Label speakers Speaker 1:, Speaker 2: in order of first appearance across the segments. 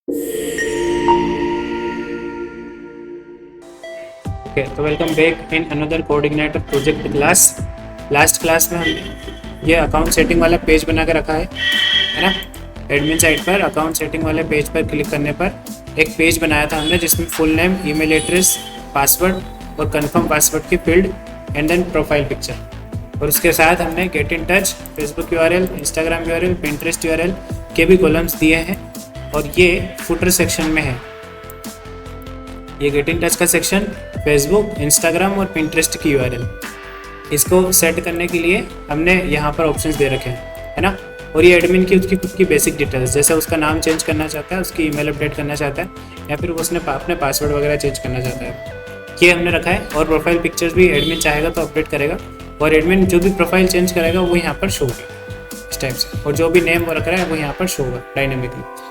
Speaker 1: Okay, तो welcome back in another coordinator project class. Last class में हमने ये अकाउंट सेटिंग वाला पेज बना के रखा है ना। एडमिन साइट पर अकाउंट सेटिंग वाले पेज पर क्लिक करने पर एक पेज बनाया था हमने, जिसमें full name, email address, password और कंफर्म पासवर्ड की field and then profile picture, और उसके साथ हमने get in touch, Facebook URL, Instagram URL, Pinterest URL के भी कॉलम्स दिए हैं। और ये फुटर सेक्शन में है। ये गेट इन टच का सेक्शन फेसबुक, इंस्टाग्राम और पिंटरेस्ट की यूआरएल, इसको सेट करने के लिए हमने यहाँ पर ऑप्शंस दे रखे हैं, है ना। और ये एडमिन की उसकी खुद की बेसिक डिटेल्स, जैसे उसका नाम चेंज करना चाहता है, उसकी ईमेल अपडेट करना चाहता है, या फिर उसने अपने पासवर्ड वगैरह चेंज करना चाहता है, ये हमने रखा है। और प्रोफाइल पिक्चर्स भी एडमिन चाहेगा तो अपडेट करेगा, और एडमिन जो भी प्रोफाइल चेंज करेगा वो यहाँ पर शो होगा इस टाइप से, और जो भी नेम वो रख रहा है वो यहाँ पर शो होगा डायनेमिकली।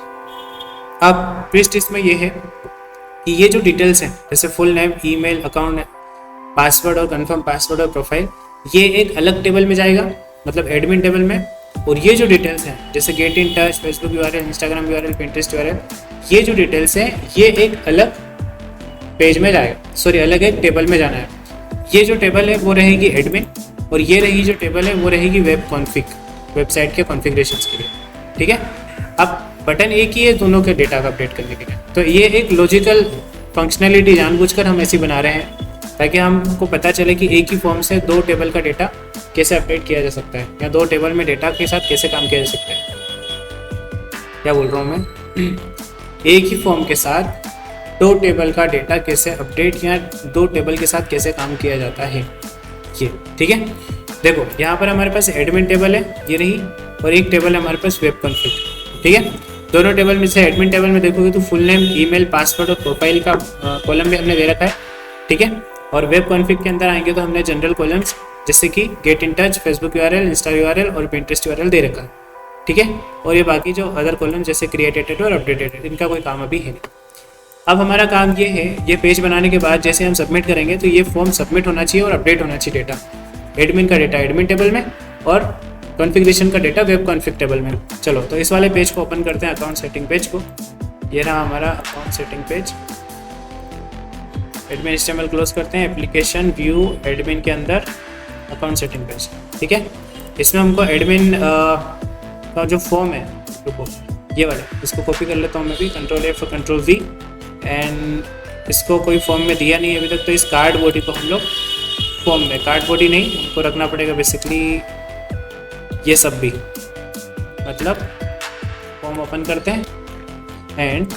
Speaker 1: अब ट्विस्ट इसमें ये है कि ये जो डिटेल्स हैं, जैसे full name, email, account, password और कंफर्म पासवर्ड और प्रोफाइल, ये एक अलग टेबल में जाएगा, मतलब एडमिन टेबल में। और ये जो डिटेल्स हैं, जैसे gate in touch, Facebook URL, Instagram URL, Pinterest URL, ये जो डिटेल्स हैं ये एक अलग पेज में जाएगा, सॉरी अलग एक टेबल में जाना है। ये जो टेबल है वो रहेगी एडमिन, और ये रही जो टेबल है वो रहेगी वेब कॉन्फ़िग, वेबसाइट के कॉन्फ़िगरेशंस के लिए, ठीक है। अब बटन एक ही है दोनों के डेटा का अपडेट करने के लिए, तो ये एक लॉजिकल फंक्शनैलिटी जानबूझकर हम ऐसी बना रहे हैं ताकि हमको पता चले कि एक ही फॉर्म से दो टेबल का डेटा कैसे अपडेट किया जा सकता है, या दो टेबल में डेटा के साथ कैसे काम किया जा सकता है। क्या बोल रहा हूँ मैं? एक ही फॉर्म के साथ दो टेबल का डेटा कैसे अपडेट, या दो टेबल के साथ कैसे काम किया जाता है, ये ठीक है। देखो यहाँ पर हमारे पास एडमिन टेबल है, ये रही, और एक टेबल है हमारे पास वेब कॉन्फ़िग, ठीक है। दोनों टेबल में से एडमिन टेबल में देखोगे तो फुल नेम, ईमेल, पासवर्ड और प्रोफाइल का कॉलम भी हमने दे रखा है, ठीक है। और वेब कॉन्फ़िग के अंदर आएंगे तो हमने जनरल कॉलम्स जैसे कि gate in touch, Facebook URL, Insta URL और पिंटरेस्ट यूआरएल दे रखा है, ठीक है। और ये बाकी जो अदर कॉलम जैसे क्रिएटेड और अपडेटेड, इनका कोई काम अभी है नहीं। अब हमारा काम ये है, ये पेज बनाने के बाद जैसे हम सबमिट करेंगे तो ये फॉर्म सबमिट होना चाहिए और अपडेट होना चाहिए डेटा। एडमिन का डेटा एडमिन टेबल में और कॉन्फ़िगरेशन का डेटा वेब कॉन्फ़िग टेबल में। चलो तो इस वाले पेज को ओपन करते हैं, अकाउंट सेटिंग पेज को। ये रहा हमारा account setting page. Admin HTML close करते हैं, एप्लीकेशन व्यू एडमिन के अंदर अकाउंट सेटिंग पेज, ठीक है। इसमें हमको एडमिन का जो फॉर्म है, रुको ये वाला, इसको कॉपी कर लेता हूँ मैं भी, Ctrl+F और Ctrl+V, एंड इसको कोई फॉर्म में दिया नहीं अभी तक, तो इस कार्ड बॉडी को हम लोग फॉर्म में, कार्ड बॉडी नहीं, हमको रखना पड़ेगा बेसिकली ये सब भी, मतलब फॉर्म ओपन करते हैं एंड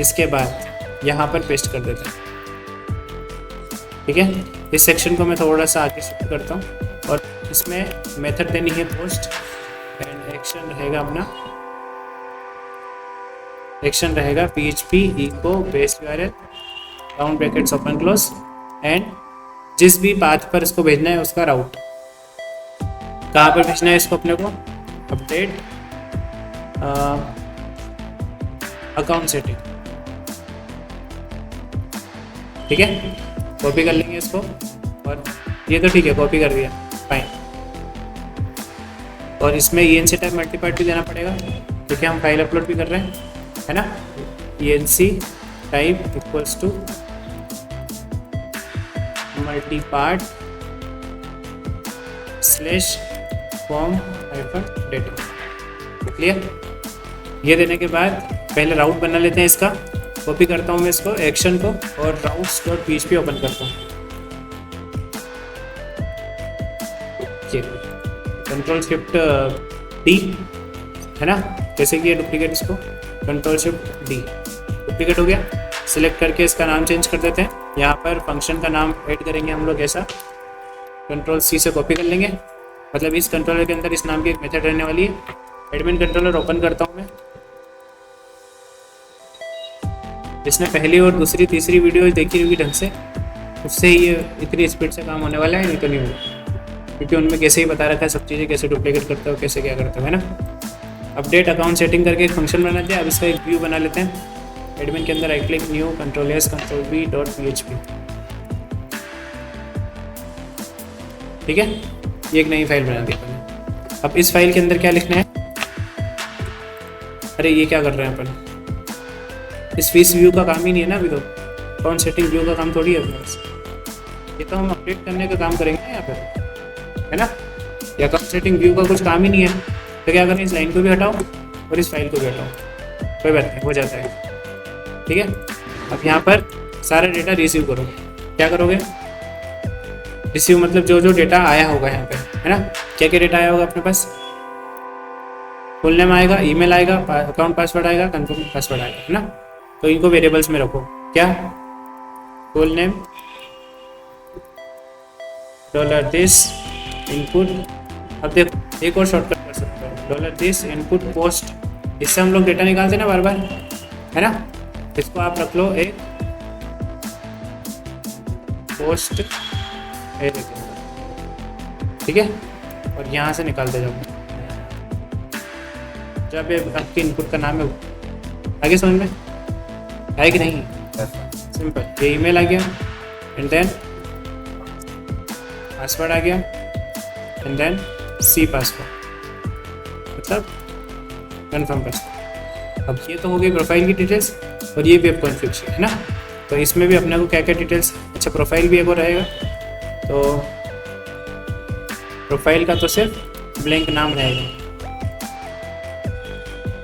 Speaker 1: इसके बाद यहाँ पर पेस्ट कर देते हैं, ठीक है। इस सेक्शन को मैं थोड़ा सा आगे शिफ्ट करता हूँ, और इसमें मेथड देनी है पोस्ट, एंड एक्शन रहेगा अपना, एक्शन रहेगा PHP echo base URL round brackets open close, and जिस भी पाथ पर इसको भेजना है उसका राउट, कहाँ पर भेजना है इसको अपने को, अपडेट अकाउंट सेटिंग, ठीक है। कॉपी कर लेंगे इसको, और ये तो ठीक है, कॉपी कर दिया, फाइन। और इसमें ENC टाइप मल्टीपार्ट भी देना पड़ेगा क्योंकि हम फाइल अपलोड भी कर रहे हैं, है ना। ENC type equals to multipart slash form -data, clear. ये देने के बाद पहले राउट बना लेते हैं इसका, कॉपी करता हूँ मैं इसको, एक्शन को, और routes.php ओपन करता हूँ, ये Ctrl+Shift+D, है ना। जैसे कि ये डुप्लीकेट, इसको Ctrl+Shift+D, डुप्लीकेट हो गया। सिलेक्ट करके इसका नाम चेंज कर देते हैं, यहाँ पर फंक्शन का नाम ऐड करेंगे हम लोग ऐसा, Ctrl+C से कॉपी कर लेंगे, मतलब इस कंट्रोलर के अंदर इस नाम की एक मेथड रहने वाली है। एडमिन कंट्रोलर ओपन करता हूँ मैं, जिसने पहली और दूसरी तीसरी वीडियो देखी होगी ढंग से, उससे ही ये इतनी स्पीड से काम होने वाला है, नहीं तो नहीं होगा, क्योंकि उनमें कैसे ही बता रखा है सब चीज़ें, कैसे डुप्लीकेट करते हो, कैसे क्या करते हो, है ना। अपडेट अकाउंट सेटिंग करके एक फंक्शन बना दिया। अब इसका एक व्यू बना लेते हैं। एडमिन के अंदर right click, new, Ctrl+S Ctrl+V.php, ठीक है। ये एक नई फाइल बना दी अपन। अब इस फाइल के अंदर क्या लिखना है, अरे ये क्या कर रहे हैं अपन, इस फीस व्यू का काम ही नहीं है ना अभी तो, अकाउंट सेटिंग व्यू का काम थोड़ी है अपने पास। ये तो हम अपडेट करने का काम करेंगे यहाँ पर, है ना। ये अकाउंट सेटिंग व्यू का कुछ काम ही नहीं है। तो क्या करें, इस लाइन को भी हटाओ और इस फाइल को भी हटाओ, कोई बात नहीं, हो जाता है। ठीक है, अब यहाँ पर सारा डेटा रिसीव करो। क्या करोगे, रिसीव मतलब जो जो डेटा आया होगा यहाँ पे, है ना। क्या क्या डेटा आया होगा अपने पास, फुल नेम आएगा, ईमेल आएगा, अकाउंट पासवर्ड आएगा, कंफर्म पासवर्ड आएगा, है ना। तो इनको वेरिएबल्स में रखो। क्या, फुल नेम $this इनपुट। अब देखो एक और शॉर्टकट कर सकते हो, $this इनपुट पोस्ट। इससे हम लोग डेटा निकालते हैं ना बार बार, है ना। इसको आप रख लो एक पोस्ट एरे के अंदर, ठीक है। और यहाँ से निकालते जाओ जब ये आपके इनपुट का नाम है। आगे समझ में है कि नहीं, सिंपल। ये ईमेल आ गया एंड देन पासवर्ड आ गया एंड देन सी पासवर्ड, मतलब कन्फर्म पासवर्ड। अब ये तो हो गई प्रोफाइल की डिटेल्स और ये वेब कॉन्फ़िगर, है ना। तो इसमें भी अपने को क्या क्या डिटेल्स, अच्छा प्रोफाइल भी एक और रहेगा। तो प्रोफाइल का तो सिर्फ ब्लैंक नाम रहेगा,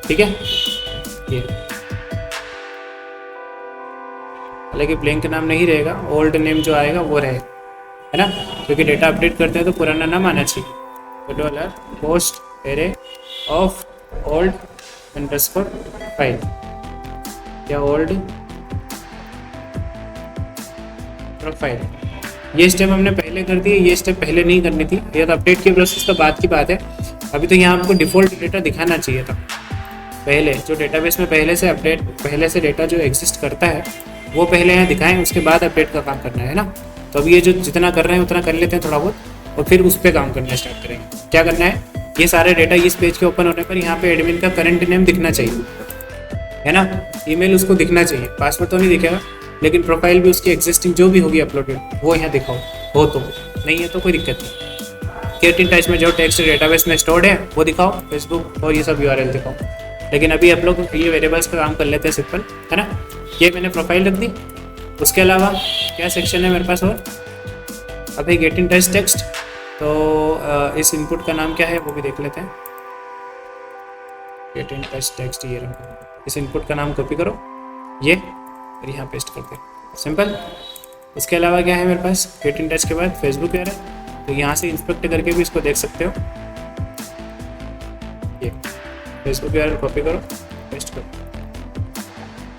Speaker 1: ठीक है। ये हालांकि ब्लैंक नाम नहीं रहेगा, ओल्ड नेम जो आएगा वो रहेगा, है ना। क्योंकि डेटा अपडेट करते हैं तो पुराना नाम आना चाहिए। तो $post array of old underscore file या ओल्ड प्रोफाइल। ये स्टेप हमने पहले कर दी है, ये स्टेप पहले नहीं करनी थी। ये तो अपडेट के प्रोसेस तो बाद की बात है। अभी तो यहाँ आपको डिफ़ॉल्ट डेटा दिखाना चाहिए था पहले, जो डेटाबेस में पहले से अपडेट, पहले से डेटा जो एग्जिस्ट करता है वो पहले यहाँ दिखाएं, उसके बाद अपडेट का काम करना है ना। तो अभी ये जो जितना कर रहे हैं उतना कर लेते हैं थोड़ा बहुत, और फिर उस पर काम करना स्टार्ट करेंगे। क्या करना है, ये सारे डेटा इस पेज के ओपन होने पर यहाँ पे एडमिन का करंट नेम दिखना चाहिए, है ना। ईमेल उसको दिखना चाहिए, पासवर्ड तो नहीं दिखेगा, लेकिन प्रोफाइल भी उसकी एग्जिस्टिंग जो भी होगी अपलोडेड वो यहाँ दिखाओ, हो तो, नहीं है तो कोई दिक्कत नहीं। केटिन टच में जो टेक्स्ट डेटाबेस में स्टोर्ड है वो दिखाओ, फेसबुक और ये सब URL दिखाओ। लेकिन अभी आप लोग ये वेरिएबल्स का काम कर लेते हैं सिंपल, है ना। ये मैंने प्रोफाइल रख दी। उसके अलावा क्या सेक्शन है मेरे पास और, अभी गेट इन टच टेक्स्ट। तो इस इनपुट का नाम क्या है वो भी देख लेते हैं। गेट इन टच टेक्स्ट ये रहा, इस इनपुट का नाम कॉपी करो ये और यहाँ पेस्ट कर दे, सिंपल। इसके अलावा क्या है मेरे पास, गेट इन टच के बाद फेसबुक है, तो यहाँ से इंस्पेक्ट करके भी इसको देख सकते हो। ये फेसबुक URL कॉपी करो, पेस्ट करो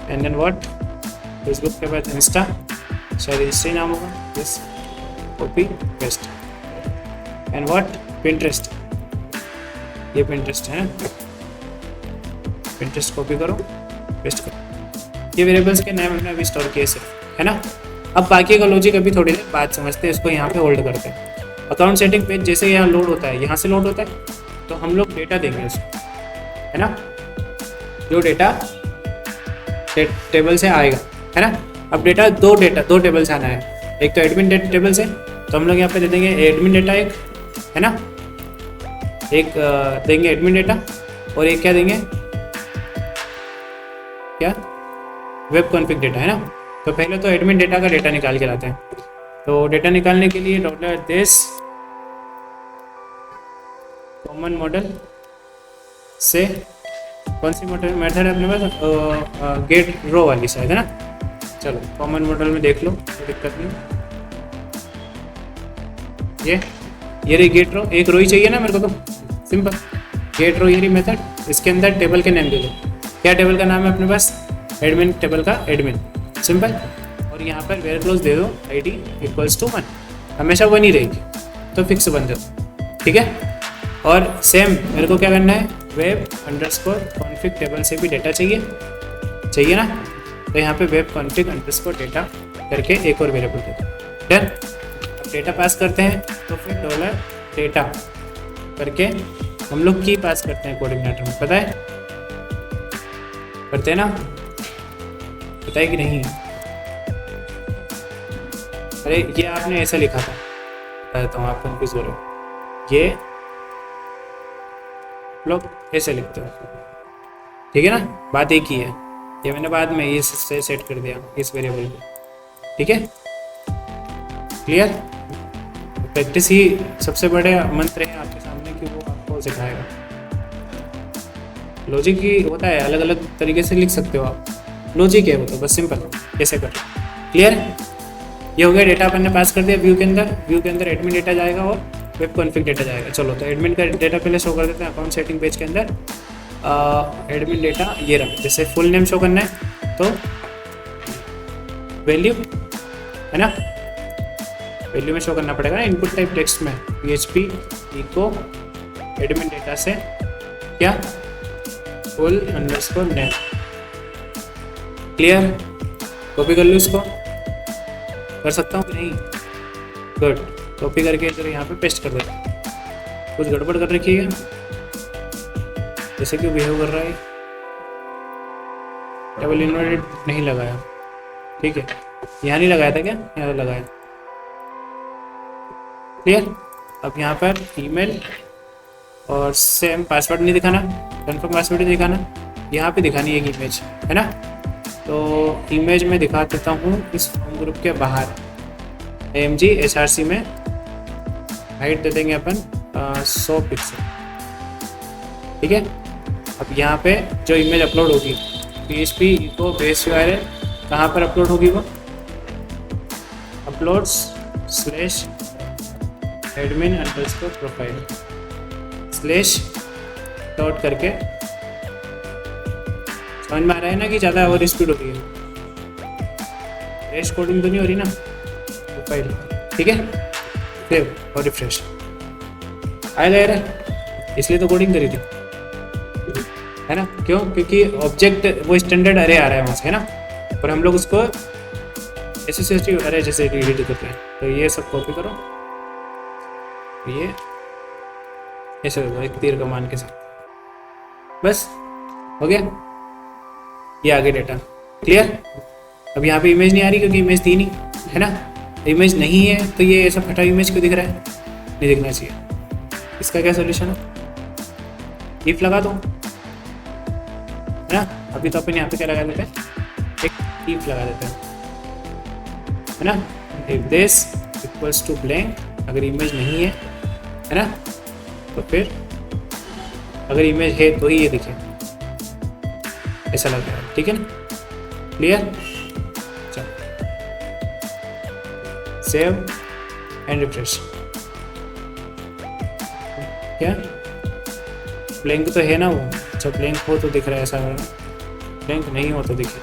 Speaker 1: एंड देन व्हाट, फेसबुक के बाद इंस्टा, शायद इंस्टा नाम होगा, yes, copy paste and what, Pinterest. ये पिंटरेस्ट है ना, पिंटरेस्ट कॉपी करो, पेस्ट करो। ये वेरिएबल्स के नाम हमने अभी स्टोर किए सिर्फ, है ना। अब बाकी का लॉजिक अभी थोड़ी देर बाद समझते हैं, इसको यहाँ पे होल्ड करते हैं। अकाउंट सेटिंग पेज जैसे यहाँ लोड होता है, यहाँ से लोड होता है, तो हम लोग डेटा देंगे उसको, है ना। जो डेटा टेबल से आएगा, है ना। अब डेटा दो टेबल से आना है। एक तो एडमिन डेटा टेबल से, तो हम लोग यहाँ पे दे देंगे एडमिन डेटा एक, है ना। एक देंगे एडमिन डेटा और एक क्या देंगे, क्या, वेब कॉन्फ़िग डेटा, है ना। तो पहले तो एडमिन डेटा का डेटा निकाल के लाते हैं। तो डेटा निकालने के लिए $this कॉमन मॉडल से कौन सी मेथड है अपने पास, गेट रो वाली शायद, है ना। चलो कॉमन मॉडल में देख लो, कोई दिक्कत नहीं। ये रही गेट रो, एक रो ही चाहिए ना मेरे को, तो सिंपल गेट रो, ये रही मेथड। इसके अंदर टेबल के नेम दे दो। क्या टेबल का नाम है अपने पास, एडमिन टेबल का एडमिन, सिंपल। और यहाँ पर वेयर क्लोज दे दो, ID = 1, हमेशा 1 ही रहेगी, तो फिक्स बन जाओ, ठीक है। और सेम मेरे को क्या करना है, वेब अंडरस्कोर कॉन्फ़िग टेबल से भी डेटा चाहिए ना। तो यहाँ पे वेब कॉन्फ़िग अंडरस्कोर डेटा करके एक और वेरिएबल दे दो, डन। अब डेटा पास करते हैं तो फिर $डेटा करके हम लोग की पास करते हैं कोऑर्डिनेटर में, पता है, करते हैं ना, पता है कि नहीं। अरे ये आपने ऐसा लिखा था, बता देता हूँ, आप कंफ्यूज हो रहे हो। ये लोग ऐसे लिखते हो, ठीक है ना, बात एक ही है। ये मैंने बाद में ये से सेट कर दिया इस वेरिएबल को, ठीक है, क्लियर। प्रैक्टिस ही सबसे बड़े मंत्र है आपके सामने कि वो आपको सिखाएगा। लॉजिक ही होता है, अलग अलग तरीके से लिख सकते हो आप, लॉजिक है वो तो बस सिंपल कैसे कर, क्लियर। ये हो गया, डेटा अपन ने पास कर दिया व्यू के अंदर एडमिन डेटा जाएगा और वेब कॉन्फ़िग डेटा जाएगा। चलो तो एडमिन का डेटा पहले शो कर देते हैं अकाउंट सेटिंग पेज के अंदर। एडमिन डेटा ये रहा, जैसे फुल नेम शो करना है तो वैल्यू है ना, वैल्यू में शो करना पड़ेगा ना, इनपुट टाइप टेक्स्ट में PHP इको एडमिन डेटा से क्या full underscore name, clear. Copy कर लूँ इसको, कर सकता हूँ कि नहीं, गुड। कॉपी करके इधर यहाँ पे पेस्ट कर देता हूँ। कुछ गड़बड़ कर रखी है, जैसे कि बिहेव कर रहा है, डबल इन्वर्टेड नहीं लगाया, ठीक है, यहाँ नहीं लगाया था क्या, यहाँ लगाया, क्लियर। अब यहाँ पर ईमेल और सेम पासवर्ड नहीं दिखाना, कन्फर्म पासवर्ड नहीं दिखाना, यहाँ पे दिखानी है एक इमेज, है ना। तो इमेज में दिखा देता हूँ इस होम ग्रुप के बाहर, AMG HRC में हाइट दे देंगे अपन 100 पिक्सल, ठीक है। अब यहाँ पे जो इमेज अपलोड होगी PHP इको बेस URL कहाँ पर अपलोड होगी, वो uploads slash admin underscore profile slash dot करके, समझ में आ रहा है ना कि ज़्यादा ओवर स्पीड हो रही है, रेश कोडिंग तो नहीं हो रही ना, प्रोफाइल, ठीक है। सेव और रिफ्रेश आएगा यार, इसलिए तो कोडिंग करी थी, है ना। क्यों, क्योंकि ऑब्जेक्ट वो स्टैंडर्ड अरे आ रहा है वहाँ से, है ना, और हम लोग उसको एसोसिएटिव अरे जैसे एडिट करते हैं। तो ये सब कॉपी करो, ये ऐसे होगा एक तीर कमान के साथ, बस हो गया, ये आगे डेटा, क्लियर। अब यहाँ पे इमेज नहीं आ रही क्योंकि इमेज थी नहीं, है ना, इमेज नहीं है तो ये ऐसा फटा इमेज क्यों दिख रहा है, नहीं दिखना चाहिए। इसका क्या सोल्यूशन है, इफ लगा दो, है ना। अभी तो अपन यहाँ पे क्या लगा देते हैं, एक इफ लगा देते हैं, है ना, if this equals to blank, अगर इमेज नहीं है ना, तो फिर अगर इमेज है तो ही ये दिखे, ऐसा लग रहा है, ठीक है ना, क्लियर। चलो सेव एंड रिफ्रेश, क्या ब्लैंक तो है ना वो, अच्छा ब्लैंक हो तो दिख रहा है ऐसा, ब्लैंक नहीं हो तो दिखे,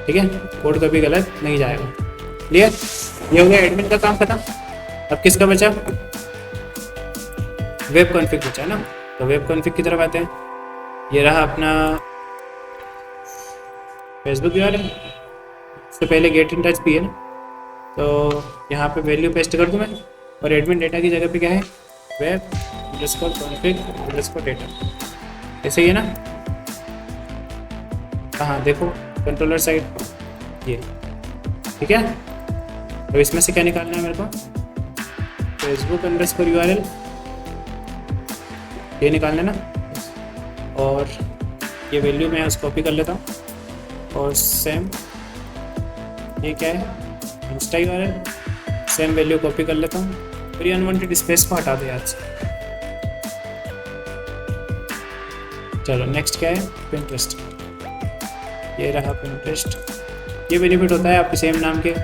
Speaker 1: ठीक है, कोड कभी गलत नहीं जाएगा, क्लियर। ये हो गया एडमिन का काम खत्म। अब किसका बचा, वेब कॉन्फ़िग बचा है ना। तो वेब कॉन्फ़िग की तरफ आते हैं, ये रहा अपना फेसबुक URL, इससे पहले गेट इन टच भी है ना, तो यहाँ पे वैल्यू पेस्ट कर दूँ मैं, और एडमिन डेटा की जगह पे क्या है, web underscore config underscore data, ऐसे ही है ना। हाँ देखो कंट्रोलर साइड ये, ठीक है। तो इसमें से क्या निकालना है मेरे को, फेसबुक अंडरस्कोर URL ये निकालना है ना, और ये वैल्यू मैं उसको कॉपी कर लेता हूँ, और सेम ये क्या है, Insta URL, same value copy कर लेता हूँ, और ये अनवांटेड स्पेस को हटा दो याद से। चलो नेक्स्ट क्या है, पिंटरेस्ट, ये रहा पिंटरेस्ट। ये बेनिफिट होता है आपके सेम नाम के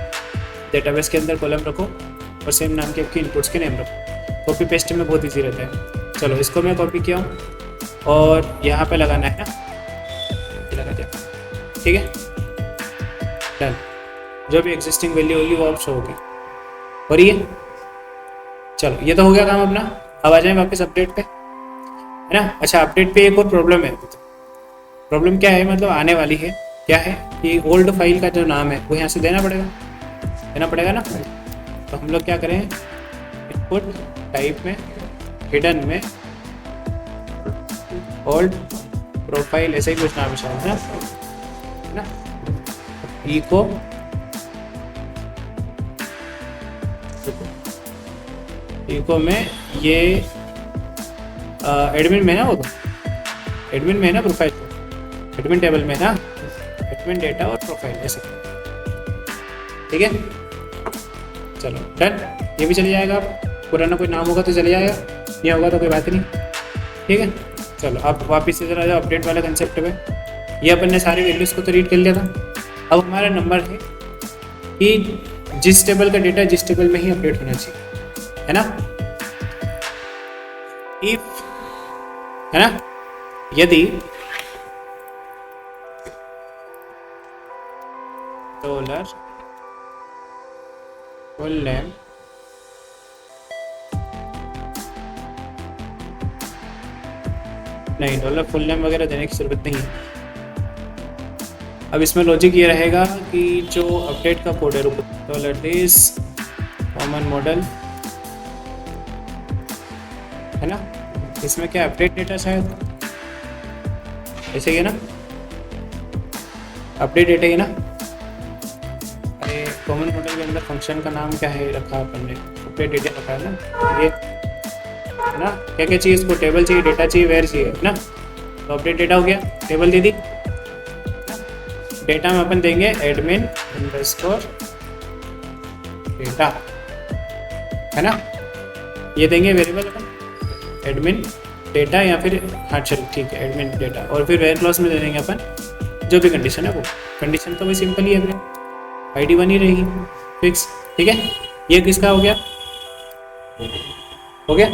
Speaker 1: डेटाबेस के अंदर कॉलम रखो और सेम नाम के आपके इनपुट्स के नेम रखो, कॉपी पेस्ट में बहुत इजी रहता है। चलो इसको मैं कॉपी किया हूँ और यहाँ पे लगाना है ना, ये लगा दिया, ठीक है, डन। जो भी एग्जिस्टिंग वैल्यू होगी वो अब शो होगी, और ये चलो ये तो हो गया काम अपना। अब आ जाए वापस अपडेट पे, है ना। अच्छा अपडेट पे एक और प्रॉब्लम है, प्रॉब्लम क्या है, मतलब आने वाली है, क्या है कि ओल्ड फाइल का जो नाम है वो यहाँ से देना पड़ेगा ना। तो हम लोग क्या करें, इनपुट टाइप में हिडन में ओल्ड प्रोफाइल ऐसे ही कुछ नाम है ना, इको में ये एडमिन में ना, वो तो एडमिन में है ना प्रोफाइल, एडमिन टेबल में ना, एडमिन डेटा और प्रोफाइल ऐसे, ठीक है। चलो डन, ये भी चले जाएगा। पुराना कोई नाम होगा तो चले जाएगा, नहीं होगा तो कोई बात नहीं, ठीक है। चलो आप वापस से जरा अपडेट वाला कंसेप्ट में, ये अपन ने सारी वैल्यूज़ को तो रीड कर लिया था। अब हमारा नंबर है कि जिस टेबल का डेटा जिस टेबल में ही अपडेट होना चाहिए, है ना। इफ, है ना, यदि डॉलर फुल नेम नहीं, डॉलर फुल नेम वगैरह देने की जरूरत नहीं है। अब इसमें लॉजिक ये रहेगा कि जो अपडेट का कोड है, डॉलर दिस कॉमन मॉडल, है ना, इसमें क्या अपडेट डेटा शायद ऐसे ही है ना, अपडेट डेटा ही ना। अरे कॉमन मॉडल के अंदर फंक्शन का नाम क्या है रखा अपन ने, अपडेट डेटा रखा है ना, ये है ना। क्या क्या चाहिए इसको, टेबल चाहिए, डेटा चाहिए, वेयर चाहिए, है ना। तो अपडेट डेटा हो गया, टेबल दे दी, डेटा में अपन देंगे एडमिन अंडरस्कोर डेटा, है ना, ये देंगे वेरिएबल अपन एडमिन डेटा, या फिर हाँ चलो ठीक है एडमिन डेटा, और फिर वेयर क्लॉज में दे देंगे अपन जो भी कंडीशन है वो। कंडीशन तो वही सिंपल ही है अपने, आईडी बनी रहेगी फिक्स, ठीक है। ये किसका हो गया, हो गया।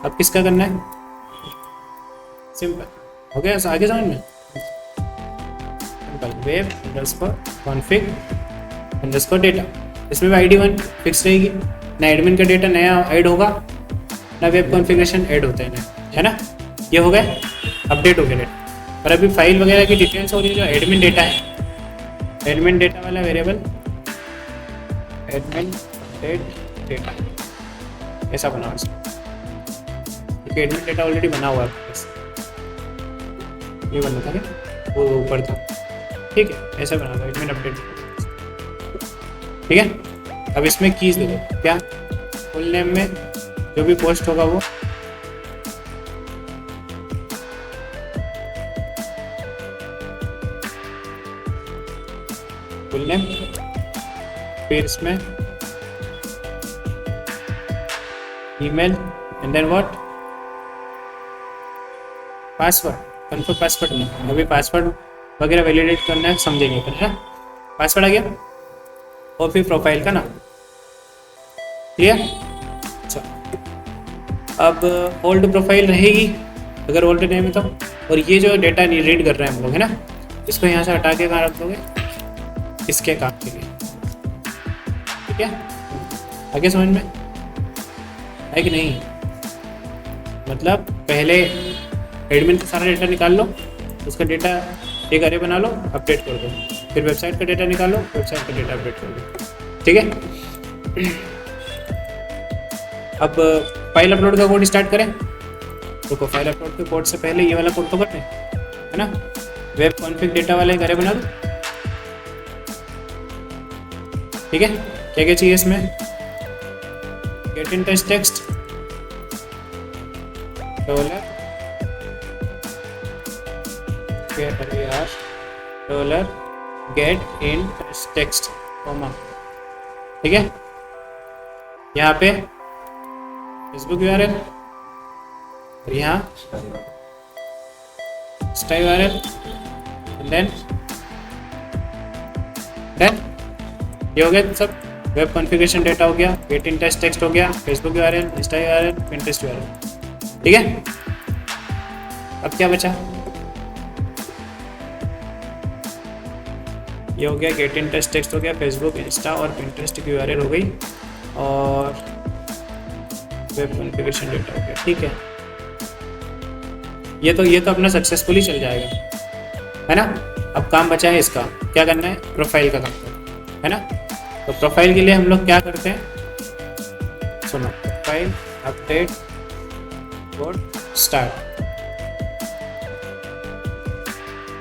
Speaker 1: अब किसका करना है, सिंपल हो गया, आगे समझ में simple, web underscore config underscore data, इसमें भी आईडी 1 फिक्स रहेगी, ना एडमिन का डेटा नया ऐड होगा, ना वेब कॉन्फ़िगरेशन ऐड होता है ना, है ना। ये हो गया, अपडेट हो गया डेटा। और अभी फाइल वगैरह की डिटेल्स हो रही है, जो एडमिन डेटा है, एडमिन डेटा वाला वेरिएबल एडमिन डेटा ऐसा बनाओ इसमें, क्योंकि एडमिन डेटा ऑलरेडी बना हुआ है आपके पास, ये बनना था क्या, वो ऊपर था, ठीक है, ऐसा बना दो एडमिन अपडेट, ठीक है। अब इसमें कीज दे दो, क्या, फुल नेम में जो भी पोस्ट होगा वो, फुल नेम, फिर इसमें email, and then what, password, confirm password नहीं, अभी पासवर्ड वगैरह वैलिडेट करना है, समझेंगे फिर, है। पासवर्ड आ गया, और फिर प्रोफाइल का नाम, क्लियर। अच्छा, अब ओल्ड प्रोफाइल रहेगी अगर ओल्ड नेम है तो, और ये जो डेटा रीड कर रहे हैं हम लोग, है ना, इसको यहाँ से हटा के कहाँ रख दोगे, इसके काम के लिए, ठीक है। आगे समझ में है कि नहीं, मतलब पहले एडमिन का सारा डेटा निकाल लो, उसका डेटा एक अरे बना लो, अपडेट कर दो, फिर वेबसाइट का डेटा निकालो, वेबसाइट का डेटा अपडेट कर दो, ठीक है। अब फाइल अपलोड का कोड स्टार्ट करें, तो फाइल अपलोड के कोड से पहले ये वाला कोड तो करते हैं, है ना। वेब कॉन्फिग डेटा वाला एक अरे बना दो, ठीक है। क्या क्या चाहिए इसमें, get in text dollar dollar get in text comma, ठीक है। यहाँ पे फेसबुक यूआरएल, और यहाँ स्टाइल यूआरएल, देन ये हो गया सब। वेब कॉन्फ़िगरेशन डेटा हो गया, गेट इन टेक्स्ट हो गया, Facebook URL, Insta URL, Pinterest URL, ठीक है। अब क्या बचा, ये हो गया गेट इन टेक्स्ट हो गया, फेसबुक, इंस्टा और पिंटरेस्ट की यूआरएल हो गई, और वेब कॉन्फ़िगरेशन डेटा हो गया, ठीक है। ये तो अपना सक्सेसफुली चल जाएगा, है ना। अब काम बचा है इसका, क्या करना है, प्रोफाइल का काम, है ना। तो प्रोफाइल के लिए हम लोग क्या करते हैं, सुनो, प्रोफाइल अपडेट कोड स्टार्ट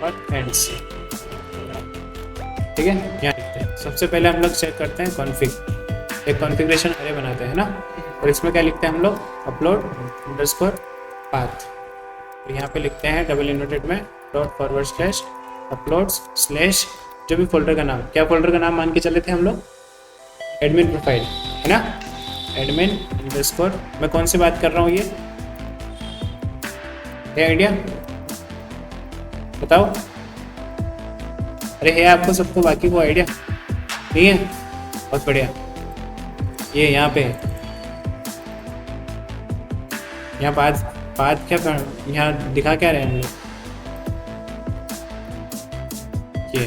Speaker 1: और एंड से, ठीक है। यहाँ लिखते हैं, सबसे पहले हम लोग चेक करते हैं कॉन्फ़िग, एक कॉन्फ़िगरेशन अरे बनाते हैं ना, और इसमें क्या लिखते हैं हम लोग, अपलोड अंडरस्कोर पाथ, तो यहाँ पे लिखते हैं डबल इन्वर्टेड में dot forward slash uploads slash जो भी फोल्डर का नाम, क्या फोल्डर का नाम मान के चले थे हम लोग, एडमिन प्रोफाइल, है ना, एडमिन अंडरस्कोर। मैं कौन सी बात कर रहा हूँ ये आइडिया बताओ। अरे है आपको सबको, बाकी को आइडिया नहीं है? बहुत बढ़िया। ये यहाँ पे यहाँ बात क्या कर, यहाँ दिखा क्या रहे हैं हम लोग, ये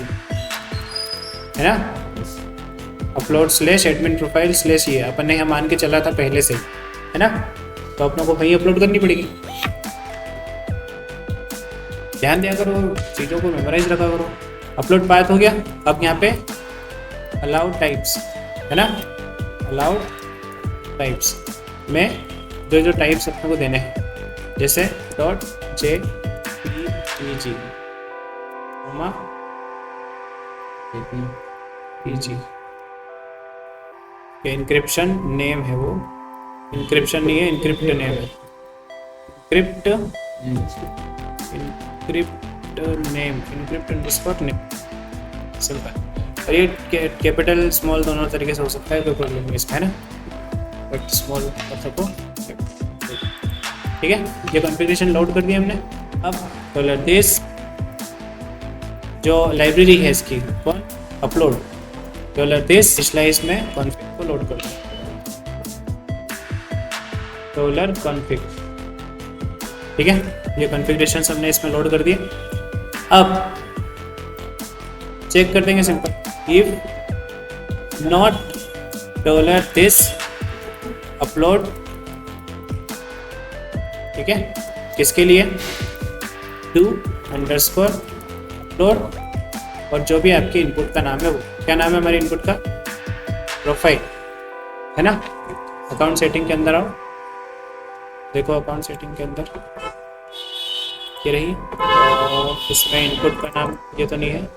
Speaker 1: है ना, upload slash admin profile slash, ये अपन ने यहाँ मान के चला था पहले से, है ना, तो अपनों को वहीं अपलोड करनी पड़ेगी। ध्यान दिया करो, चीज़ों को मेमोराइज रखा करो। अपलोड पाथ हो गया। अब यहाँ पे अलाउड टाइप्स, है ना, अलाउड टाइप्स में जो टाइप्स अपने को देने हैं, जैसे डॉट JPEG JPEG के इंक्रिप्शन नेम है, वो इंक्रिप्शन नहीं है, इंक्रिप्ट नेम है, encrypt name, encrypt underscore name, simple. और ये कैपिटल स्मॉल दोनों तरीके से हो सकता है, कोई प्रॉब्लम नहीं इसमें, है ना, बट स्मॉल कर सको, ठीक है। ये कॉन्फ़िगरेशन लोड कर दिया हमने। अब डॉलर दिस जो लाइब्रेरी है इसकी, कौन, अपलोड, डॉलर दिस पिछला इसमें कॉन्फ़िग को लोड कर दो, डॉलर कॉन्फ़िग, ठीक है। ये कॉन्फ़िगरेशन हमने इसमें लोड कर दिए। अब चेक कर देंगे simple, if not dollar this upload, ठीक है, किसके लिए, टू अंडरस्कोर अपलोड, और जो भी आपके इनपुट का नाम है, वो क्या नाम है हमारे इनपुट का, प्रोफाइल, है ना। अकाउंट सेटिंग के अंदर आओ, देखो अकाउंट सेटिंग के अंदर ये रही, और इसमें इनपुट का नाम ये तो नहीं है,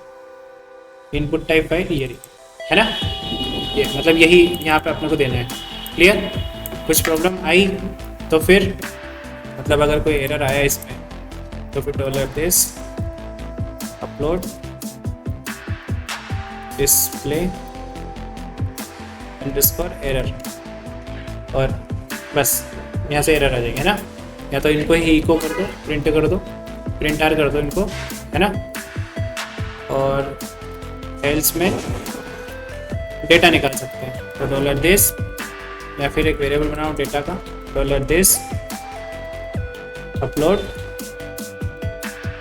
Speaker 1: इनपुट टाइप फाइल ये रही, है ना, ये मतलब यही यहाँ पे अपने को देना है। क्लियर? कुछ प्रॉब्लम आई तो फिर मतलब अगर कोई एरर आया इसमें तो फिर dollar this upload display underscore error, और बस यहाँ से एरर आ जाएगी, है ना। या तो इनको ही इको कर दो, प्रिंट कर दो, प्रिंट आर कर दो इनको, है ना, और एल्स में डेटा निकाल सकते हैं, तो डॉलर दिस, या फिर एक वेरिएबल बनाओ डेटा का, dollar this upload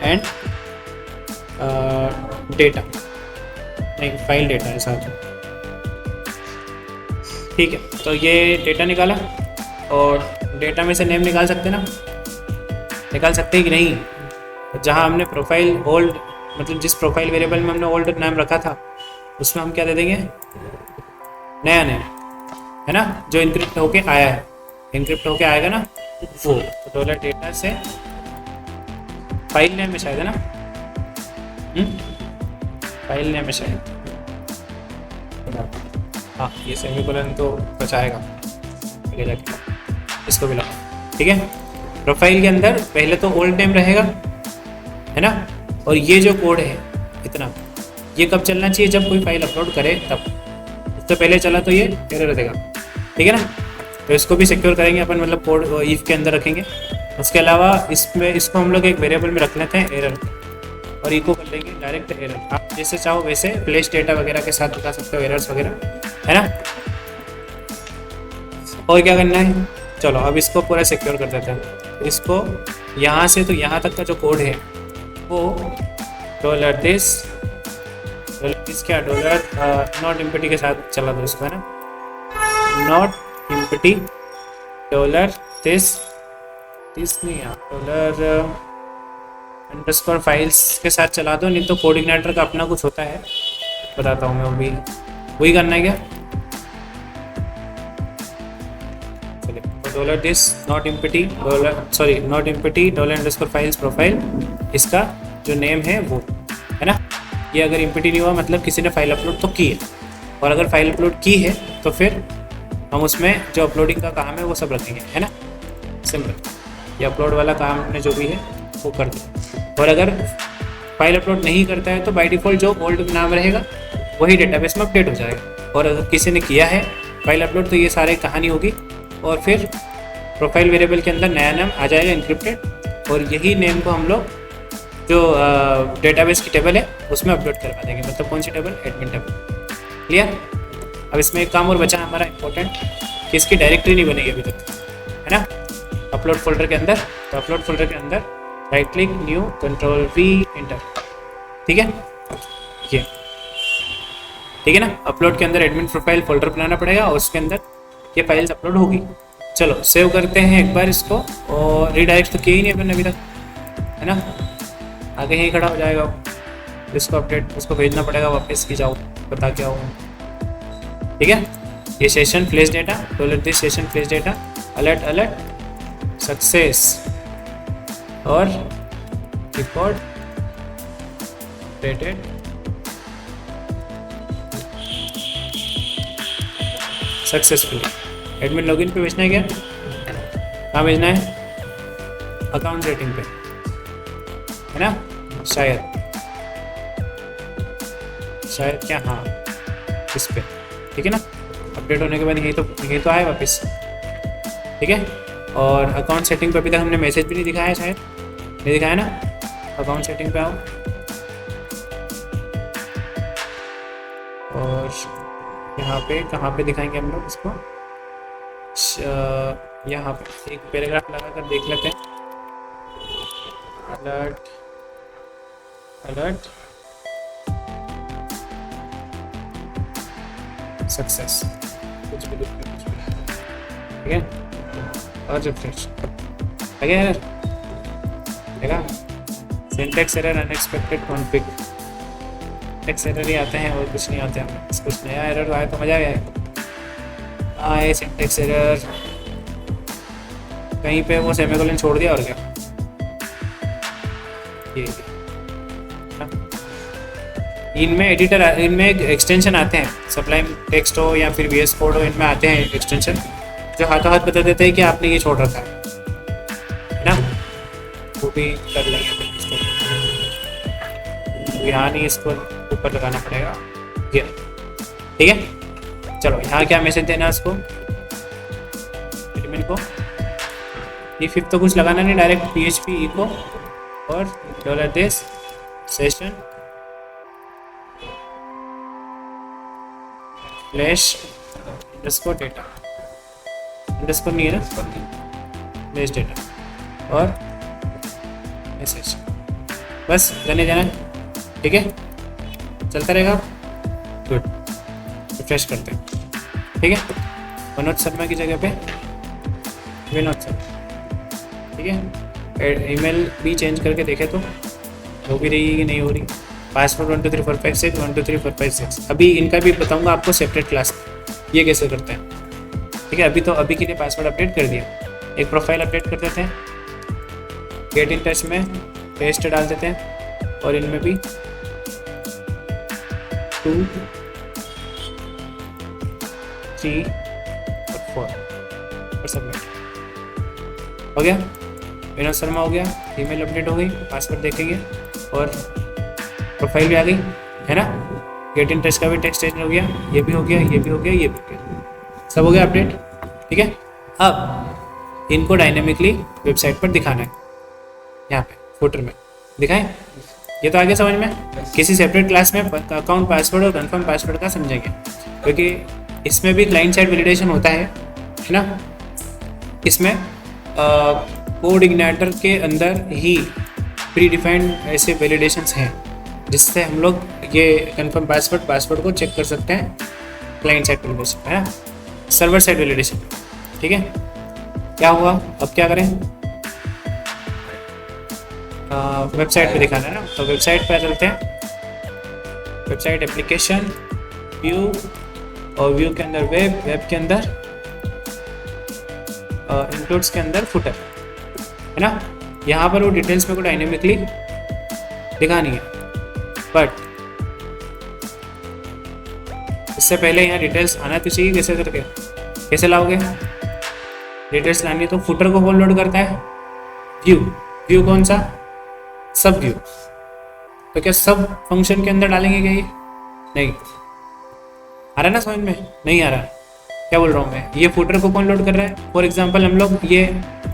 Speaker 1: and data, नहीं फाइल डेटा है साथ में, ठीक है। तो ये डेटा निकाला, और डेटा में से नेम निकाल सकते ना, निकाल सकते हैं कि नहीं। जहाँ हमने प्रोफाइल ओल्ड, मतलब जिस प्रोफाइल वेरिएबल में हमने ओल्ड नाम रखा था उसमें हम क्या दे देंगे, नया नेम, है ना, जो इनक्रिप्ट होके आया है, इनक्रिप्ट होके आएगा ना वो, तो डॉलर डेटा से फाइल नेम में शायद, है ना, फाइल नेम में शायद, हाँ ये सेमीकोलन तो बचाएगा आगे जाके, इसको भी लगाओ, ठीक है। प्रोफाइल के अंदर पहले तो ओल्ड नेम रहेगा, है ना, और ये जो कोड है इतना, ये कब चलना चाहिए, जब कोई फाइल अपलोड करे तब, इससे पहले चला तो ये एरर देगा, ठीक है ना। तो इसको भी सिक्योर करेंगे अपन, मतलब कोड इफ के अंदर रखेंगे। उसके अलावा इसमें इसको हम लोग एक वेरिएबल में रख लेते हैं एरर, और इको कर लेंगे डायरेक्ट एरर। आप जैसे चाहो वैसे फ्लैश डेटा वगैरह के साथ बता सकते हो एरर्स वगैरह, है ना। और क्या करना है, चलो अब इसको पूरा सिक्योर कर देते हैं। इसको यहाँ से तो यहाँ तक का जो कोड है वो डॉलर दिस क्या, डॉलर नॉट एम्प्टी के साथ चला दो इसको, है ना, नॉट एम्प्टी डॉलर दिस नहीं है, डॉलर अंडरस्कोर फाइल्स के साथ चला दो, नहीं तो कोऑर्डिनेटर का अपना कुछ होता है, बताता हूँ मैं, अभी वही करना है क्या। चलिए, तो dollar this not empty dollar, sorry not empty dollar underscore files profile, इसका जो नेम है वो, है ना। ये अगर एम्प्टी नहीं हुआ मतलब किसी ने फाइल अपलोड तो की है, और अगर फाइल अपलोड की है तो फिर हम उसमें जो अपलोडिंग का काम है वो सब रखेंगे, है ना, सिंपल। ये अपलोड वाला काम ने जो भी है वो कर दो। और अगर फाइल अपलोड नहीं करता है तो बाय डिफ़ॉल्ट जो ओल्ड नाम रहेगा वही डेटाबेस में अपडेट हो जाएगा। और अगर किसी ने किया है फाइल अपलोड तो ये सारी कहानी होगी और फिर प्रोफाइल वेरिएबल के अंदर नया नाम आ जाएगा इंक्रिप्टेड, और यही नेम को हम लोग जो डेटाबेस की टेबल है उसमें अपलोड करवा देंगे। मतलब कौन सी टेबल? Admin table. क्लियर? अब इसमें एक काम और बचा हमारा इंपॉर्टेंट कि इसकी डायरेक्टरी नहीं बनेगी अभी तक, है ना, अपलोड फोल्डर के अंदर। तो अपलोड फोल्डर के अंदर right click, new, control we, enter. ठीक है, ये ठीक है ना। अपलोड के अंदर एडमिन प्रोफाइल फोल्डर बनाना पड़ेगा और उसके अंदर ये फाइल्स अपलोड होगी। चलो सेव करते हैं एक बार इसको, और रीडायरेक्ट तो किया ही नहीं अपन अभी तक, है ना, आगे ही खड़ा हो जाएगा। इसको अपडेट उसको भेजना पड़ेगा वापस की जाओ बता के आओ। ठीक है, ये session flash data, $this session flash data, alert alert success और record rated successfully. Admin login पे भेजना है क्या? कहाँ भेजना है? अकाउंट सेटिंग पे, है ना, शायद क्या, हाँ इस पे। ठीक है ना, अपडेट होने के बाद यही तो आए वापस। ठीक है, और अकाउंट सेटिंग पे अभी तक हमने मैसेज भी नहीं दिखाया है, शायद नहीं दिखाया ना। अकाउंट सेटिंग पे आओ और यहाँ पे कहाँ पे दिखाएंगे हम लोग इसको? यहाँ पे एक पैराग्राफ लगा कर देख लेते हैं। अलर्ट अलर्ट सक्सेस, कुछ भी ठीक है। और रिफ्रेश एरर देखा, syntax error, unexpected config, syntax error ही आते हैं और कुछ नहीं आते हैं। कुछ नया एरर आया तो मजा आए। सिंटैक्स एरर कहीं पे वो सेमीकोलन छोड़ दिया और क्या, ये इनमें एडिटर, इनमें एक्सटेंशन आते हैं, सप्लाइम टेक्स्ट हो या फिर VS कोड हो, इनमें आते हैं एक्सटेंशन जो हाथों हाथ बता देते हैं कि आपने ये छोड़ रखा है ना, वो भी कर लेंगे इसको। यहाँ नहीं, इसको ऊपर लगाना पड़ेगा ये। ठीक है, चलो यहाँ क्या मैसेज देना है उसको, एडमिन को। ये फिर तो कुछ लगाना नहीं, डायरेक्ट PHP echo और $this session flash underscore data, underscore नहीं है ना, फ्लैश डेटा और मैसेज, बस रहने देना। ठीक है, चलता रहेगा। गुड, रिफ्रेश करते हैं। ठीक है, मनोज शर्मा की जगह पे विनोद शर्मा। ठीक है, ईमेल भी चेंज करके देखे तो हो भी रही है कि नहीं हो रही। पासवर्ड 123456 123456। अभी इनका भी बताऊंगा आपको सेपरेट क्लास ये कैसे करते हैं। ठीक है, अभी के लिए पासवर्ड अपडेट कर दिया। एक प्रोफाइल अपडेट कर देते हैं, गेट इन टच में पेस्ट डाल देते हैं और इनमें भी 2 3 और 4 और सबमिट हो गया। विनोद शर्मा हो गया, ईमेल अपडेट हो गई, पासवर्ड देखेंगे और प्रोफाइल भी आ गई, है ना। गेट इन टच का भी टेक्स्ट चेंज हो गया, ये भी हो गया, ये भी हो गया, ये भी हो गया, सब हो गया अपडेट। ठीक है, अब इनको डायनेमिकली वेबसाइट पर दिखाना है, यहाँ पे फुटर में दिखाएं। ये तो आगे समझ में, किसी सेपरेट क्लास में अकाउंट पासवर्ड और कन्फर्म पासवर्ड का समझेंगे, क्योंकि इसमें भी क्लाइंट साइड वैलिडेशन होता है ना। इसमें कोड इग्नाइटर के अंदर ही प्री डिफाइंड ऐसे वैलिडेशंस हैं जिससे हम लोग ये कन्फर्म पासवर्ड को चेक कर सकते हैं। क्लाइंट साइड वैलिडेशन है ना, सर्वर साइड वैलिडेशन। ठीक है, क्या हुआ, अब क्या करें? वेबसाइट पे दिखाना है ना, तो वेबसाइट पे चलते हैं। वेबसाइट एप्लीकेशन व्यू, और व्यू के अंदर वेब, वेब के अंदर इंक्लूड्स के अंदर फुटर, है ना। यहाँ पर वो डिटेल्स मेरे को डायनेमिकली दिखानी है, बट इससे पहले यहाँ डिटेल्स आना तो चाहिए। कैसे करके, कैसे लाओगे डिटेल्स लानी? तो फुटर को कौन लोड करता है? व्यू। व्यू कौन सा? सब व्यू। तो क्या सब फंक्शन के अंदर डालेंगे क्या ये? नहीं। आ रहा है ना समझ में? नहीं आ रहा? क्या बोल रहा हूँ मैं? ये फुटर को कौन लोड कर रहा है? फॉर एग्जाम्पल हम लोग ये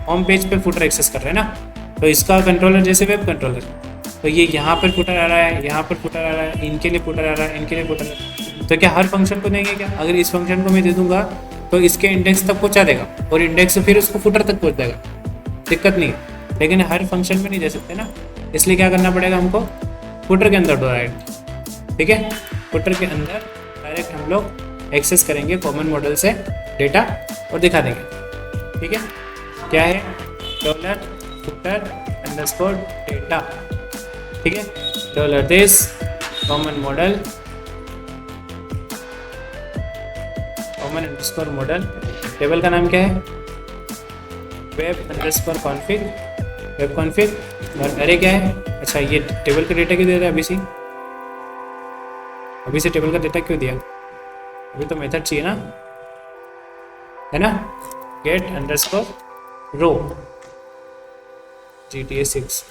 Speaker 1: होम पेज पे फुटर एक्सेस कर रहे हैं ना, तो इसका कंट्रोलर जैसे वेब कंट्रोलर, तो ये यहाँ पर फुटर आ रहा है, यहाँ पर फुटर आ रहा है, इनके लिए फुटर आ रहा है, इनके लिए फुटर आ रहा है। तो क्या हर फंक्शन को देंगे क्या? अगर इस फंक्शन को मैं दे दूंगा तो इसके इंडेक्स तक पहुँचा देगा और इंडेक्स से फिर उसको फुटर तक पहुँच जाएगा, दिक्कत नहीं है। लेकिन हर फंक्शन में नहीं दे सकते ना, इसलिए क्या करना पड़ेगा हमको? फुटर के अंदर डायरेक्ट, ठीक है, फुटर के अंदर डायरेक्ट हम लोग एक्सेस करेंगे कॉमन मॉडल से डेटा और दिखा देंगे, ठीक है। क्या है? डॉलर फुटर अंडरस्कोर डेटा, ठीक है, dollar this common model, common underscore model, table का नाम क्या है? Web underscore config, web config, और अरे क्या है? अच्छा, ये टेबल का डेटा क्यों दे रहा है अभी से टेबल का डेटा क्यों दिया? अभी तो मेथड चाहिए ना, है ना, गेट अंडरस्कोर रो GTA 6,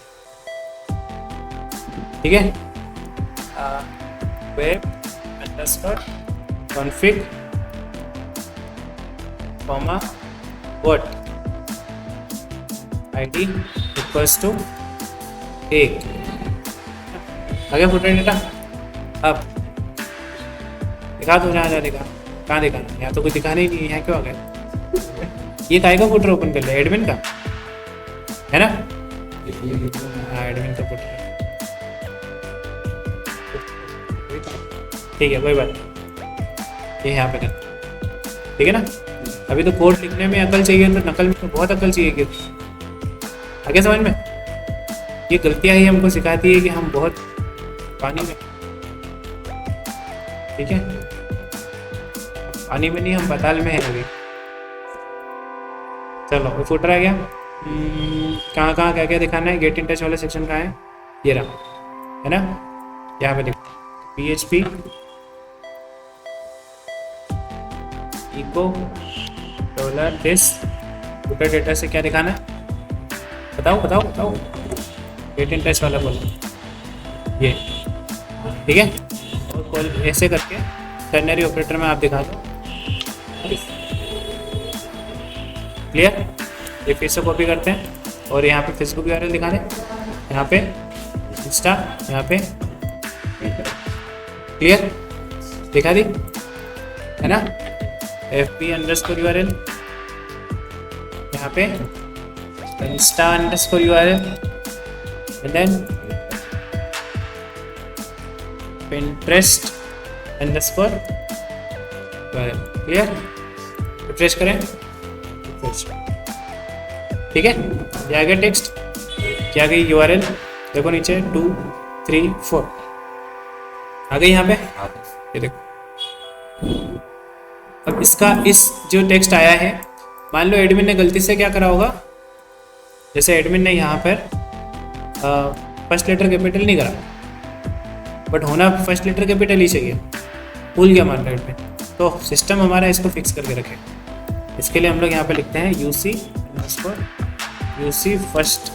Speaker 1: ठीक है, web underscore config comma what ID equals to 1। आगे फुटर डेटा अब दिखा दो, जहाँ दिखा, कहाँ दिखाना? यहाँ तो कुछ दिखाना ही नहीं है, यहाँ क्यों आ गया? ये काय का फुटर ओपन कर लिया? एडमिन का है ना? हाँ, एडमिन का फुटर, ठीक है, कोई बात नहीं, ये यहाँ पे कर, ठीक है ना। अभी तो कोड लिखने में अकल चाहिए, तो नकल में तो बहुत अकल चाहिए कि आगे समझ में। ये गलतियाँ ही हमको सिखाती है कि हम बहुत पानी में, ठीक है, पानी में नहीं, हम पाताल में है अभी। चलो, वो फुटर आ गया। कहाँ कहाँ क्या क्या दिखाना है? गेट इन टच वाला सेक्शन कहाँ है? ये रहा, है ना, यहाँ पे देखो, PHP echo dollar this footer data से क्या दिखाना है? बताओ। गेट इन टच वाला बोलो, ये, ठीक है, और कॉल ऐसे करके टर्नरी ऑपरेटर में आप दिखा दो, क्लियर। ये फिर से कॉपी करते हैं और यहाँ पे फेसबुक यूआरएल दिखा दें, यहाँ पे इंस्टा, यहाँ पे, क्लियर, दिखा दी, है ना, FB अंडरस्कोर URL, यहाँ पे insta underscore URL, and then Pinterest underscore URL, clear. Refresh करें, ठीक है, ये आ गया टेक्स्ट, क्या आ गई URL, देखो नीचे 2 3 4 आ गई यहाँ पे, ये देखो। अब इसका इस जो टेक्स्ट आया है, मान लो एडमिन ने गलती से क्या करा होगा, जैसे एडमिन ने यहाँ पर फर्स्ट लेटर कैपिटल नहीं करा, बट होना फर्स्ट लेटर कैपिटल ही चाहिए, भूल गया मान लो एडमिन, तो सिस्टम हमारा इसको फिक्स करके रखे। इसके लिए हम लोग यहाँ पे लिखते हैं UC फर्स्ट,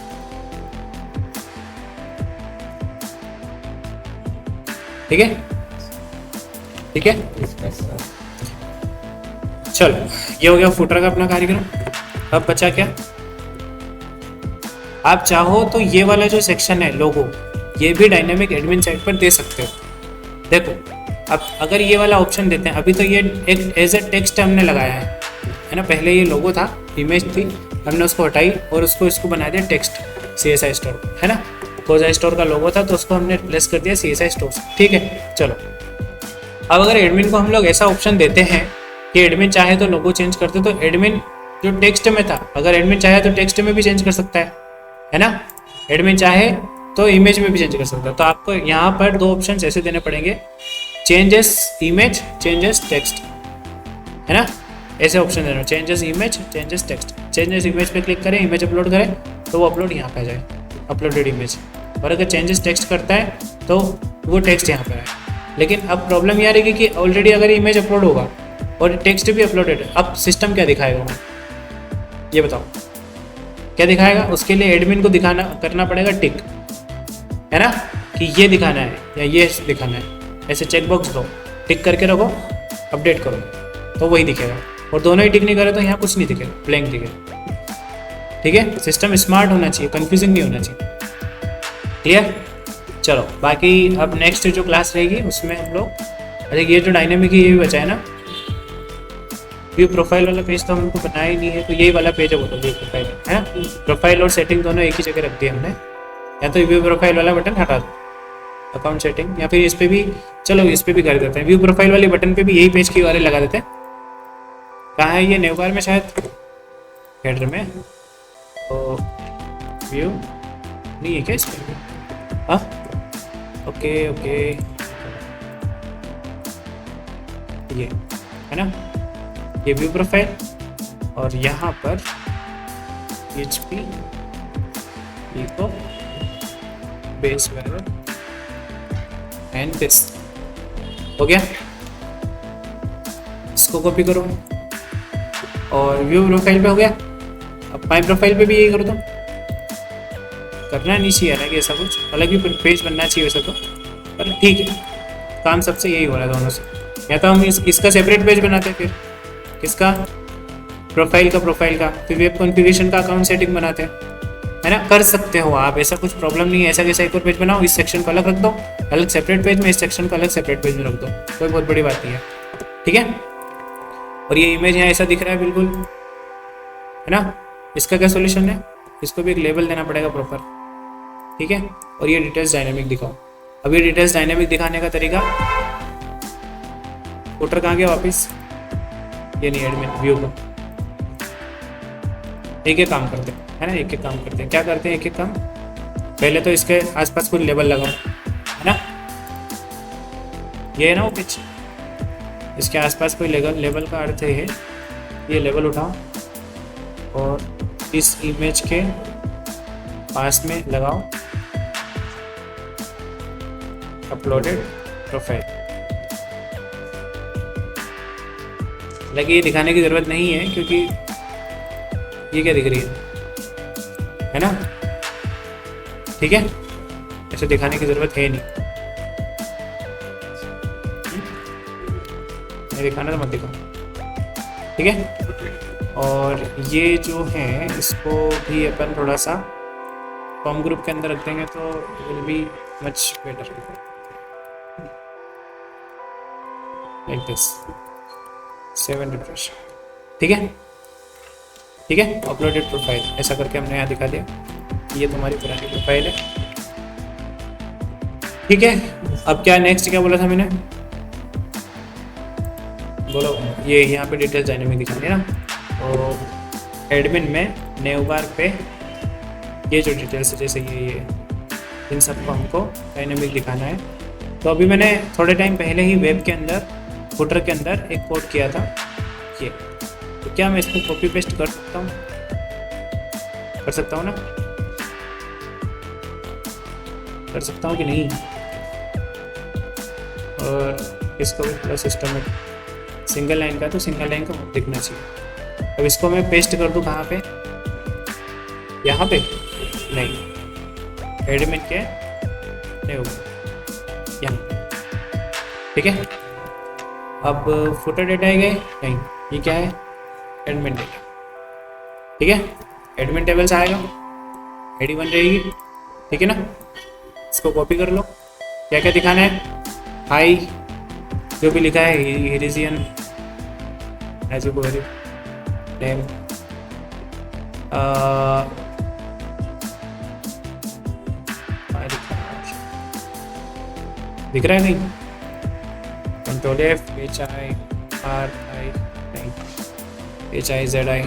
Speaker 1: ठीक है, ठीक है। चलो, ये हो गया फुटर का अपना कार्यक्रम। अब बचा क्या? आप चाहो तो ये वाला जो सेक्शन है लोगो, ये भी डायनेमिक एडमिन साइट पर दे सकते हो। देखो, अब अगर ये वाला ऑप्शन देते हैं, अभी तो ये एक एज ए टेक्स्ट हमने लगाया है ना, पहले ये लोगो था, इमेज थी, हमने उसको हटाई और इसको बना दिया टेक्स्ट, CSI स्टोर, है ना, कोजा स्टोर का लोगो था तो उसको हमने रिप्लेस कर दिया CSI स्टोर से, ठीक है। चलो, अब अगर एडमिन को हम लोग ऐसा ऑप्शन देते हैं कि एडमिन चाहे तो लोगो चेंज करते, तो एडमिन जो टेक्स्ट में था, अगर एडमिन चाहे तो टेक्स्ट में भी चेंज कर सकता है ना, एडमिन चाहे तो इमेज में भी चेंज कर सकता है। तो आपको यहाँ पर 2 ऑप्शन ऐसे देने पड़ेंगे, चेंजेस इमेज, चेंजेस टेक्स्ट, है ना, ऐसे ऑप्शन देना, changes image, changes text. Changes image पे क्लिक करें, इमेज अपलोड करें तो वो अपलोड यहाँ पे आ जाए, अपलोडेड इमेज, और अगर चेंजेस टेक्स्ट करता है तो वो टेक्स्ट यहाँ पे आए। लेकिन अब प्रॉब्लम ये आ रही है कि ऑलरेडी अगर इमेज अपलोड होगा और टेक्स्ट भी अपलोडेड है, अब सिस्टम क्या दिखाएगा, ये बताओ क्या दिखाएगा? उसके लिए एडमिन को दिखाना करना पड़ेगा टिक, है ना, कि ये दिखाना है या ये दिखाना है, ऐसे चेक बॉक्स दो, टिक करके रखो, अपडेट करो, तो वही दिखेगा। और दोनों ही टिक नहीं करे तो यहाँ कुछ नहीं दिखेगा, ब्लैंक दिखेगा। ठीक है, सिस्टम स्मार्ट होना चाहिए, कंफ्यूजिंग नहीं होना चाहिए। क्लियर? चलो बाकी अब नेक्स्ट जो क्लास रहेगी उसमें हम लोग, अरे ये जो डायनेमिक है ये भी बचा है ना, व्यू प्रोफाइल वाला पेज तो हमको बनाया ही नहीं है, तो यही वाला पेज है वो, तो व्यू प्रोफाइल है ना। प्रोफाइल और सेटिंग दोनों एक ही जगह रख दिया हमने, या तो व्यू प्रोफाइल वाला बटन हटा दो, अकाउंट सेटिंग, या फिर इस पर भी, चलो इस पर भी कर देते हैं, व्यू प्रोफाइल वाले बटन पे भी यही पेज की URL लगा देते हैं। कहाँ है ये? न्यू बार में शायद, हेडर में, तो व्यू नहीं है क्या इस पर? हाँ ओके ओके, ये है ना, ये व्यू प्रोफाइल, और यहाँ पर PHP echo base variable and this हो गया। इसको कॉपी करो और व्यू प्रोफाइल पे हो गया। अब माई प्रोफाइल पे भी यही कर दो। करना नहीं चाहिए ना कि ऐसा कुछ अलग ही पेज बनना चाहिए वैसे तो, पर ठीक है, काम सबसे यही हो रहा है दोनों से। या तो हम इसका सेपरेट पेज बनाते हैं, फिर किसका? प्रोफाइल का, फिर वेब कॉन्फ़िगरेशन का अकाउंट सेटिंग बनाते हैं, है ना। कर सकते हो आप, ऐसा कुछ प्रॉब्लम नहीं है। ऐसा कैसा एक और पेज बनाओ, इस सेक्शन को अलग रख दो, अलग सेपरेट पेज में, इस सेक्शन को अलग सेपरेट पेज में रख दो, कोई बहुत बड़ी बात नहीं है। ठीक है, और ये इमेज यहाँ ऐसा दिख रहा है बिल्कुल, है ना। इसका क्या सोल्यूशन है? इसको भी एक लेबल देना पड़ेगा प्रॉपर। ठीक है, और ये डिटेल्स डायनेमिक दिखाओ। अब ये डिटेल्स डायनेमिक दिखाने का तरीका, फुटर कहाँ गया वापिस? ये नहीं, एडमिन व्यू को एक एक काम करते हैं, है ना, एक एक काम करते हैं। क्या करते हैं? एक एक काम, पहले तो इसके आसपास कोई लेबल लगाओ, है ना। ये है ना वो पिच, इसके आसपास कोई लेबल का अर्थ है ये लेबल उठाओ और इस इमेज के पास में लगाओ अपलोडेड प्रोफाइल। हालांकि ये दिखाने की ज़रूरत नहीं है क्योंकि ये क्या दिख रही है ना। ठीक है, ऐसे दिखाने की ज़रूरत है नहीं, दिखाना तो मत दिखाओ। ठीक है, और ये जो है इसको भी अपन थोड़ा सा फॉर्म ग्रुप के अंदर रख देंगे तो will be much better, like this. 7 refresh. ठीक है, ठीक है, अपलोडेड प्रोफाइल ऐसा करके हमने यहाँ दिखा दिया, ये तुम्हारी पुरानी प्रोफाइल है। ठीक है, अब क्या नेक्स्ट क्या बोला था मैंने? बोलो, ये यहाँ पे डिटेल्स डायनेमिक दिखानी है ना, तो एडमिन में न्यू बार पे ये जो डिटेल्स है, जैसे ये इन सबको हमको डायनेमिक दिखाना है। तो अभी मैंने थोड़े टाइम पहले ही वेब के अंदर, फुटर के अंदर एक कोड किया था ये, तो क्या मैं इसको कॉपी पेस्ट कर सकता हूँ? कर सकता हूँ ना? कर सकता हूँ कि नहीं? और इसको भी थोड़ा सिस्टमेटिक, सिंगल लाइन का तो सिंगल लाइन का दिखना चाहिए। अब इसको मैं पेस्ट कर दूँ कहाँ पे? यहाँ पे नहीं, एडमिन के नहीं होगा यहाँ। ठीक है, अब फुटर डेटा है गए नहीं, ये क्या है? Admin data. ठीक है, एडमिन टेबल से आएगा, आईडी बन रहेगी। ठीक है ना, इसको कॉपी कर लो। क्या क्या दिखाना है? हाई जो भी लिखा है, हिरिजियन एज यू क्वेरी नेम, दिख रहा है नहीं? कंट्रोल F, HI RI नहीं, HIZI ZRI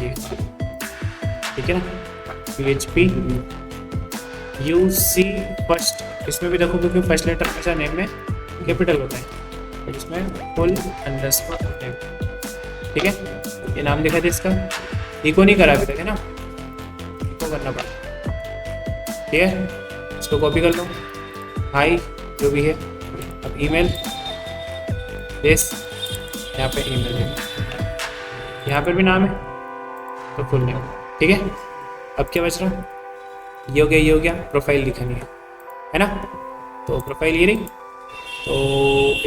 Speaker 1: ये। ठीक है ना, PHP UC फर्स्ट, इसमें भी देखो क्योंकि फर्स्ट लेटर हमेशा नेम में कैपिटल होता है, और इसमें फुल अंडरस्कोर नेम। ठीक है, ये नाम लिखा था इसका, इको नहीं करा अभी तक, है ना, इको करना पड़ा। ठीक है, इसको कॉपी कर लो, हाई जो भी है। अब ईमेल दिस, यहाँ पे ईमेल है, यहाँ पर भी नाम है तो फुल नेम। ठीक है, अब क्या बच रहा? ये हो गया, प्रोफाइल दिखानी है ना। तो प्रोफाइल ये रही, तो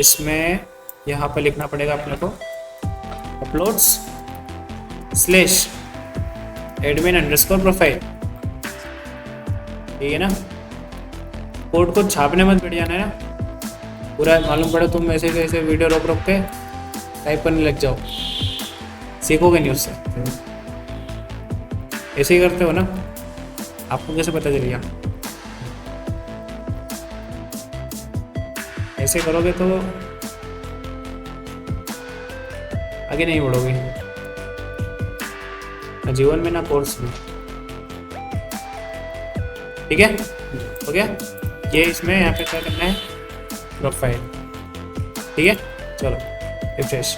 Speaker 1: इसमें यहाँ पर लिखना पड़ेगा अपने को अपलोड्स स्लैश admin_profile, ठीक है ना। कोड को छापने मत बैठ जाना है ना, पूरा मालूम पड़े तुम ऐसे कैसे वीडियो रोक रोक के टाइप करने लग जाओ, सीखोगे नहीं उससे। ऐसे ही करते हो ना, आपको कैसे पता चलेगा। ऐसे करोगे तो आगे नहीं बढ़ोगे, ना जीवन में ना कोर्स में। ठीक है, हो गया। ये इसमें यहाँ पे क्या करना है, प्रोफाइल, ठीक है। चलो रिफ्रेश,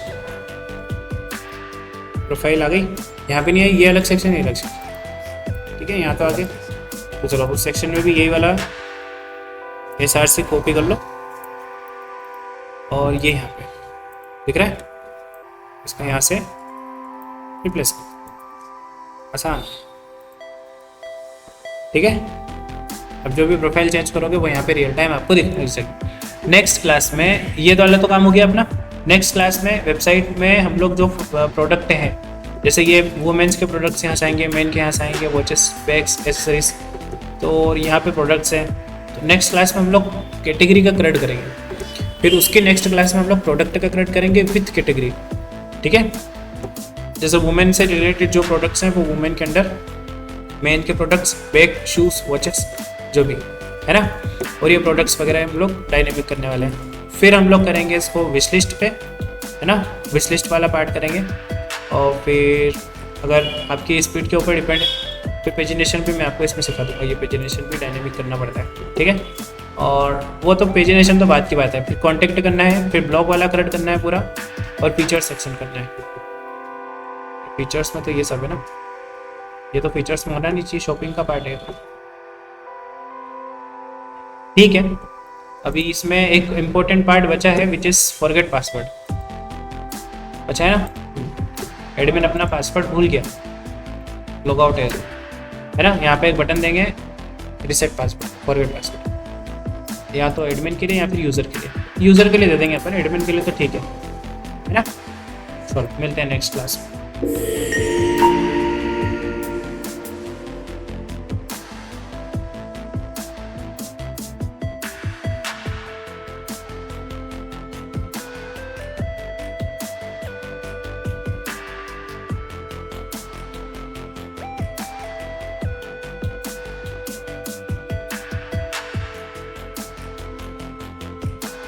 Speaker 1: प्रोफाइल आ गई। यहाँ पे नहीं आई, ये अलग सेक्शन, ये अलग सेक्शन, ठीक है। यहाँ तो आगे, तो चलो उस सेक्शन में भी यही वाला SRC कॉपी कर लो, और ये यहाँ पे दिख रहा है, इसका यहाँ से रिप्लेस कर, आसान, ठीक है। अब जो भी प्रोफाइल चेंज करोगे वो यहाँ पे रियल टाइम आपको दिख सके। नेक्स्ट क्लास में ये वाला तो काम हो गया अपना। नेक्स्ट क्लास में वेबसाइट में हम लोग जो प्रोडक्ट हैं, जैसे ये वुमेन्स के प्रोडक्ट्स यहाँ से आएंगे, मेन के यहाँ से आएंगे, वॉचेस, बैग्स, एसेसरीज, तो यहाँ पे प्रोडक्ट्स हैं। तो नेक्स्ट क्लास में हम लोग कैटेगरी का क्रिएट करेंगे, फिर उसके नेक्स्ट क्लास में हम लोग प्रोडक्ट का क्रिएट करेंगे विथ कैटेगरी, ठीक है। जैसे वुमेन से रिलेटेड जो प्रोडक्ट्स हैं वो वुमेन के अंडर, मेन के प्रोडक्ट्स, बैग, शूज़, वॉचेस, जो भी है ना, और ये प्रोडक्ट्स वगैरह हम लोग डायनेमिक करने वाले हैं। फिर हम लोग करेंगे इसको विश लिस्ट पे, है ना, विश लिस्ट वाला पार्ट करेंगे। और फिर अगर आपकी स्पीड के ऊपर डिपेंड है, फिर पेजिनेशन भी मैं आपको इसमें सिखा दूँगा, ये पेजिनेशन भी डायनेमिक करना पड़ता है, ठीक है। और वो तो पेजिनेशन तो बात की बात है। फिर कॉन्टेक्ट करना है, फिर ब्लॉग वाला क्रिएट करना है पूरा, और फीचर्स सेक्शन करना है। फीचर्स में तो ये सब है ना, ये तो फीचर्स में होना नहीं चाहिए, शॉपिंग का पार्ट है, ठीक है। अभी इसमें एक इम्पोर्टेंट पार्ट बचा है, विच इज़ फॉरगेट पासवर्ड, बचा है ना। एडमिन अपना पासवर्ड भूल गया, लॉग आउट है ना, यहाँ पे एक बटन देंगे रिसेट पासवर्ड, फॉरगेट पासवर्ड, या तो एडमिन के लिए या फिर यूज़र के लिए। यूज़र के लिए दे देंगे अपन, एडमिन के लिए तो ठीक है ना। चलो मिलते हैं नेक्स्ट क्लास में।